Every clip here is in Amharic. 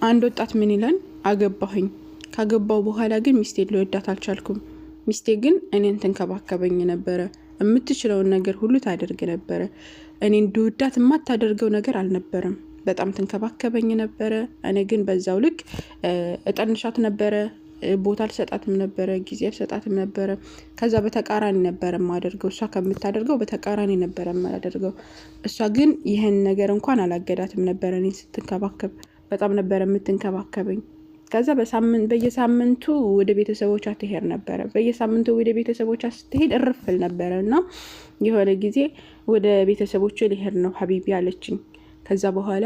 አንድ ወጣት ምን ይላል አገባሁኝ ካገባው በኋላ ግን ሚስቴ ልወዳት አልቻልኩም ሚስቴ ግን እኔን ተንከባከበኝ ነበር የምትችለውን ነገር ሁሉ ታደርግ ነበር እኔን እንድወዳት የማታደርገው ነገር አልነበረም በጣም ተንከባከበኝ ነበር እኔ ግን በዛው ልክ እጠንሻት ነበር ቦታ አልሰጣትም ነበር ጊዜ አልሰጣትም ነበር ከዛ በተቃራኒ ነበር ማደርገው እሷ ከምታደርገው በተቃራኒ ነበር ማደርገው እሷ ግን ይሄን ነገር እንኳን አላገዳትም ነበር እኔን ስትንከባከብ በጣም ነበር የምትንከባከበኝ ከዛ በየሳምንቱ ወደ ቤተሰቦቿ ትሄድ ነበር በየሳምንቱ ወደ ቤተሰቦቿ ስትሄድ እርፍል ነበርና የሆነ ጊዜ ወደ ቤተሰቦቿ ሊሄድ ነው ሐቢቢ አለችኝ ከዛ በኋላ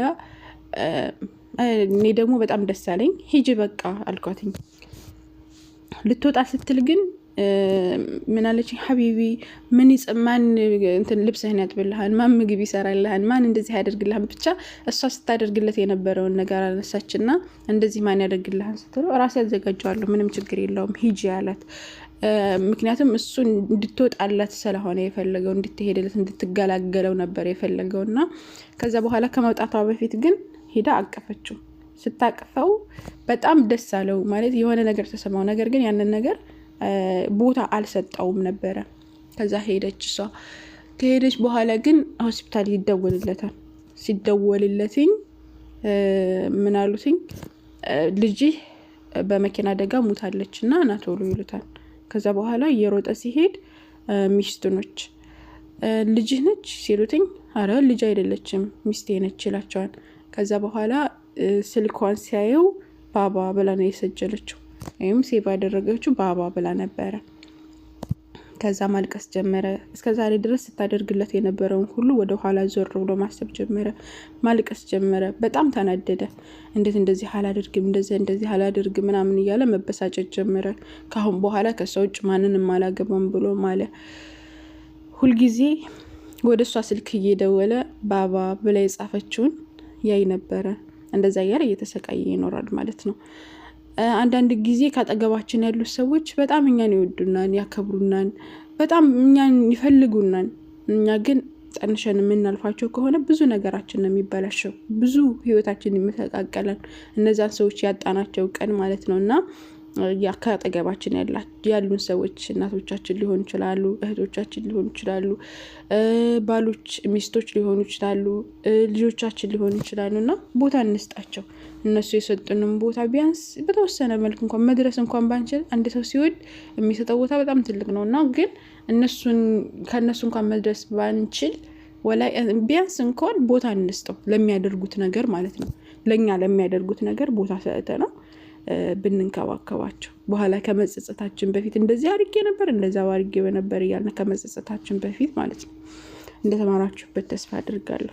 እኔ ደግሞ በጣም ደስ አለኝ ሂጂ በቃ አልኳትኝ ልትወጣ ስትል ግን ምን አለችኝ ሐቢቢ ምን ይጽማን እንትን ልብስህን ያጥብልሃል ማን ምግብ ይሰራልሃል ማን እንደዚህ ያደርግልሃል ብቻ እሷ ስታደርግለት የነበረውን ነገር አነሳችና እንደዚህ ማን ያደርግልሃል ስትለው ራስ ያዘጋጃለሁ ምንም ችግር የለውም ሂጂ አላት ምክንያቱም እሱ እንድትወጣላት ስለሆነ የፈለገው እንድትሄድለት እንድትገላገለው ነበር የፈለገውና ከዛ በኋላ ከመውጣቷ በፊት ግን ሄዳ አቀፈችው ስታቀፈው በጣም ደስ አለው ማለት የሆነ ነገር ተሰማው ነገር ግን ያንን ነገር ቦታ አልሰጣውም ነበር ከዛ ሄደች እሷ ከሄደች በኋላ ግን ሆስፒታል ይደወልለታል ሲደወልለትኝ ምን አሉትኝ ልጅ በመኪና አደጋ ሞታለችና ናቶሎ ይሉታል ከዛ በኋላ እየሮጠ ሲሄድ ሚስቱኖች ልጅ ነች ሲሉትኝ አረ ልጅ አይደለችም ሚስቴ ነች ይላቸዋል ከዛ በኋላ ስልኳን ሲያየው ባባ ብላ ነው የሰጀለችው ወይም ሴቭ ያደረገችው ባባ ብላ ነበር ከዛ ማልቀስ ጀመረ እስከዛሬ ድረስ ስታደርግለት የነበረውን ሁሉ ወደ ኋላ ዞር ብሎ ማሰብ ጀመረ ማልቀስ ጀመረ በጣም ተናደደ እንዴት እንደዚህ አላደርግም እንደዚህ አላደርግም ምናምን እያለ መበሳጨት ጀመረ ካሁን በኋላ ከሰውጭ ማንንም አላገባም ብሎ ማለት ሁሉ ጊዜ ወደሷ ስልክ እየደወለ ባባ ብላ የጻፈችውን ያይ ነበር እንደዛ ያለ እየተሰቃየ ይኖራል ማለት ነው አንዳንድ ጊዜ ካጠገባችን ያሉ ሰዎች በጣም እኛን ይወዱናል ያከብሩናል በጣም እኛን ይፈልጉናል እኛ ግን ጠንሸን የምናልፋቸው ከሆነ ብዙ ነገራችን ነው የሚበላሸው ብዙ ህይወታችን ይመሰቃቀላል እነዛን ሰዎች ያጣናቸው ቀን ማለት ነውና ያካጠገባችን ያሉን ሰዎች እናቶቻችን ሊሆኑ ይችላሉ እህቶቻችን ሊሆኑ ይችላሉ ባሎች ሚስቶች ሊሆኑ ይችላሉ ልጆቻችን ሊሆኑ ይችላሉና ቦታ እንስጣቸው እነሱ የሰጡንን ቦታ ቢያንስ በተወሰነ መልኩ እንኳን መድረስ እንኳን ባንችል አንድ ሰው ሲወድ የሚሰጠው ቦታ በጣም ትልቅ ነውና ግን ከነሱ እንኳን መድረስ ባንችል ወላይ ቢያንስ እንኳን ቦታ እንስጠው ለሚያደርጉት ነገር ማለት ነው ለኛ ለሚያደርጉት ነገር ቦታ ሰጥተነው ብንንከባከባቸው በኋላ ከመጸጸታችን በፊት እንደዚህ አድርጌ ነበር እንደዛ አድርጌ ነበር ያልና ከመጸጸታችን በፊት ማለት ነው እንደተማራችሁበት ተስፋ አድርጋለሁ